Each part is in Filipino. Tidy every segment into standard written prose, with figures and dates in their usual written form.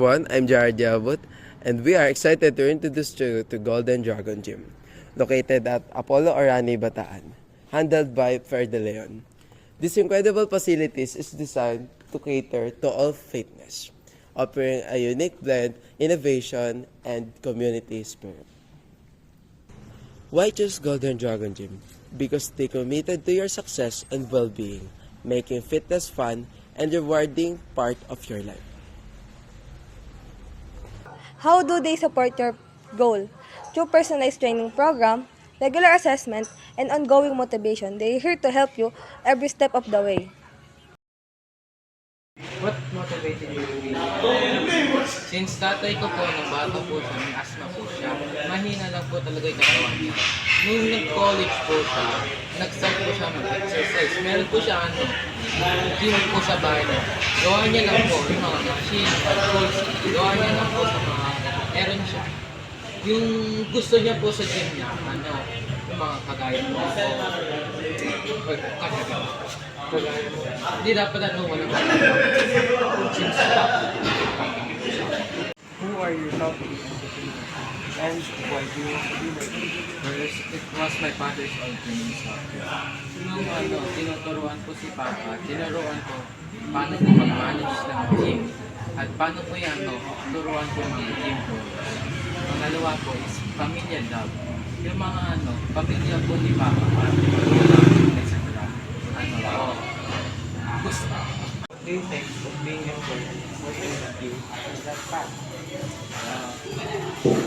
I'm Jared Yabut, and we are excited to introduce you to Golden Dragon Gym, located at Apollo Orani, Bataan, handled by Fer de Leon. This incredible facilities is designed to cater to all fitness, offering a unique blend, innovation, and community spirit. Why choose Golden Dragon Gym? Because they committed to your success and well-being, making fitness fun and rewarding part of your life. How do they support your goal? Through personalized training program, regular assessment, and ongoing motivation, they are here to help you every step of the way. What motivated you to be? Since tatay ko po, nung bata po siya, may asthma po siya. Mahina lang po talaga yung katawan niya. Nung nag-college po siya, nag-start po siya mag-exercise. Meron po siya gym po sa bahay niya. Gawa niya lang po yung mga machine, tools. Gawa niya lang po sa mga meron siya. Yung gusto niya po sa gym niya, yung mga kagaya mo. Hindi dapat walang Who are your top and why do you want to be like? First, it was my father's old training software. Nung tinuturuan ko si Papa, tinuruan ko paano po mag-manage ng gym at paano po turuan ko yung mga gym ko. Pangalawa po is pamilya love. Yung mga pamilya po ni Papa, etc. Gusto. What do you think of being employed motivated you in that path?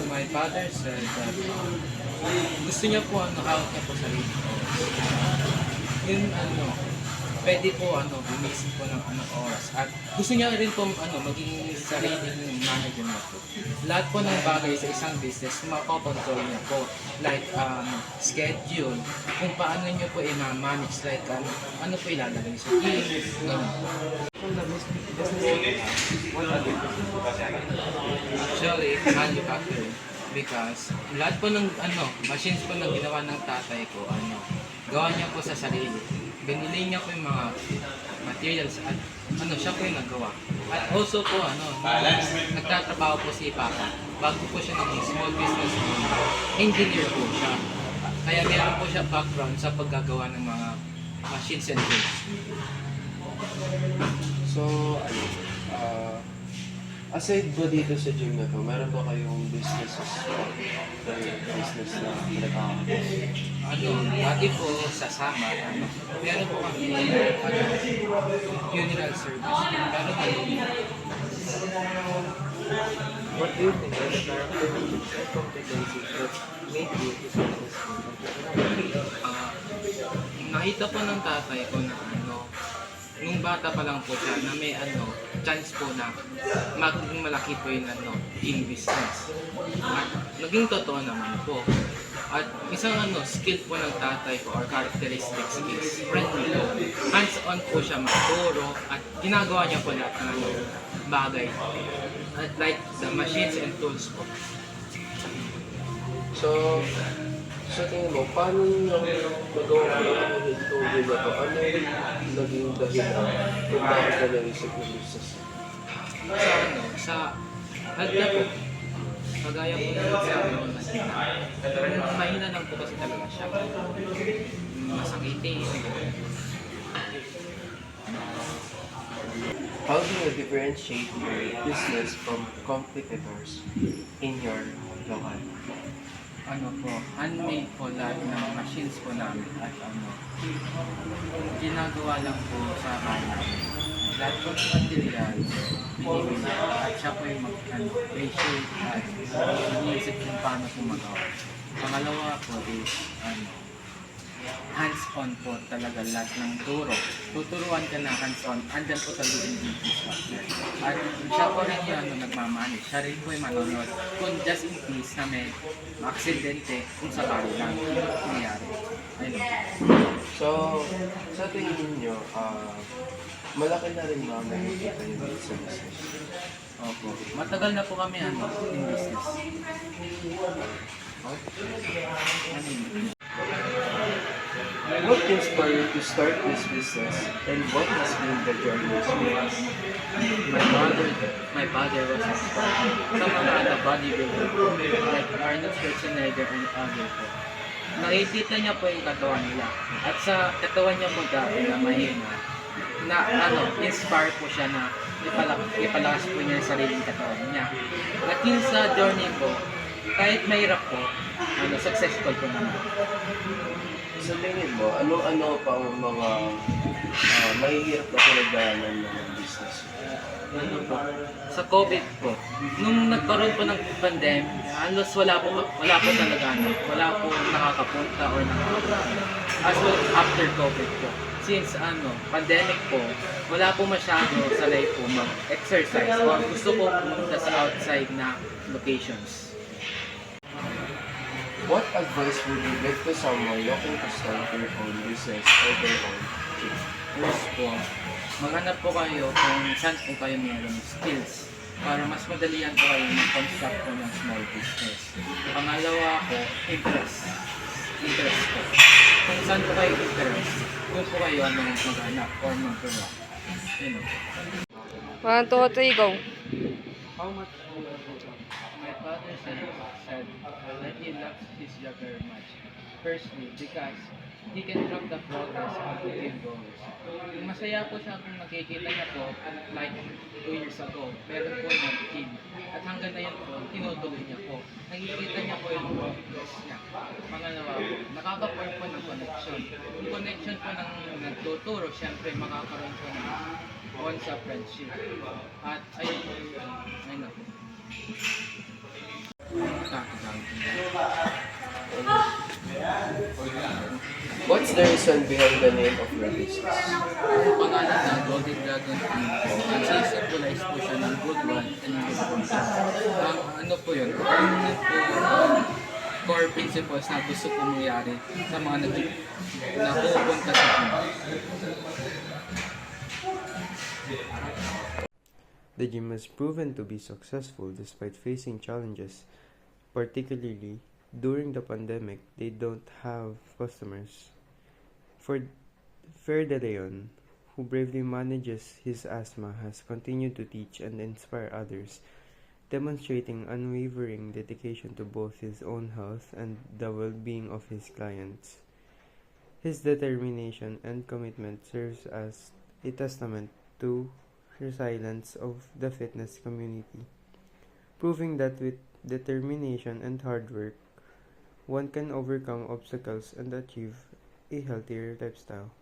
My father said that gusto niya po hawak niya po sarili ko. Yun pwede po gumising po ng oras at gusto niya rin po maging sariling manager niya po. Lahat po ng bagay sa isang business makokontrol niya po, like schedule, kung paano niyo po i-manage, like ano po ilalagay sa team, ganun po. From the business, what are the Actually, manufacturing. Because lahat po ng machines po na ginawa ng tatay ko, gawa niya po sa sarili. Binili niya po yung mga materials at siya po yung nagawa. At also po, nagtatrabaho po si Papa. Bago po siya naging small business owner, engineer po siya. Kaya meron po siya background sa paggagawa ng mga machines and tools. So, aside ba dito sa gym na to, meron ba kayong businesses business na pinag-aakit? Dati po sa Samar, meron po kami funeral service. Pero What do you think are the characteristics and competencies that made you successful? nakita po ng tatay ko na nung bata pa lang po siya na may chance po na maging malaki po yung in business. At naging totoo naman po. At isang skill po ng tatay ko or characteristics is friendly po. Hands-on po siya magturo at ginagawa niya po lahat ng bagay. At like the machines and tools po. So, sa tingin mo, paano yung nagawa ko ng itong gym na to? Ano yung naging dahilan kung bakit ka naisip ng business? Sa hagda po, kagaya po ng sa mahina lang po kasi talaga siya. Masakitin. How do you differentiate your business from competitors in your local? Handmade po lahat ng machines po namin at ginagawa lang po sa bahay namin. Lahat po ng material, binibili at siya po yung mag-appreciate at iniisip kung paano po magawa. Pangalawa po is hands-on po talaga lahat ng turo. Tuturuan ka na hands-on, andyan po talaga yung business partner. At siya po rin yung nagmamanage. Siya rin po yung manonood. Kung just in case na may aksidente, kung sakali lang, nangyari. Ayun. So, sa tingin niyo, malaki na rin ba nakikita niyo dito sa business? Opo. Matagal na po kami in business. What inspired you to start this business and what has been the journey experience? my father was inspired sa mga bodybuilder like Arnold Schwarzenegger and other po. Nakikita niya po yung katawan nila. At sa katawan niya po dati na mahina, na inspire po siya na ipalakas po niya yung sariling katawan niya. At yun sa journey po, kahit mahirap po, successful po naman. Sa tingin mo, ano-ano pa ang mga mahihirap na pinagdaanan ng business? Ano po, sa COVID po, nung nagkaroon po ng pandemic, halos wala po talaga, wala po nakakapunta or nakakapunta. As well after COVID po, since pandemic po, wala po masyado sanay po mag-exercise or gusto po pumunta sa outside na locations. What advice would you give to someone looking to start their own business or their own gym? First po, maghanap po kayo kung saan po kayo mayroong skills para mas madalian po kayo mag-construct po ng small business. Pangalawa po, interest. Interest po. Kung saan po kayo interest, kung po kayo maghanap or maggawa. Yun o. 1, 2, 3, go. How much do you know? My father said that he loves his job very much. Firstly, because he can track the progress of the team goals. Masaya po siya kung nakikita niya po like 2 years ago, pero po nag-team. At hanggang ngayon po, tinutuloy niya po. Nakikita niya po yung progress niya. Pangalawa po, nakaka-form po ng connection. Yung connection po ng nagtuturo, syempre makakaroon po ng on sa friendship. At ayun po, ayun na po. What's the reason behind the name of your business? Ang pangalan ng Golden Dragon Team po, nagsisymbolize po siya ng good one and good fortune. Ano po yun? Ano po core principles na gusto po mangyari sa mga napupunta sa team. The gym has proven to be successful despite facing challenges, particularly during the pandemic. They don't have customers. For Fer De Leon, who bravely manages his asthma, has continued to teach and inspire others, demonstrating unwavering dedication to both his own health and the well-being of his clients. His determination and commitment serves as a testament to resilience of the fitness community, proving that with determination and hard work, one can overcome obstacles and achieve a healthier lifestyle.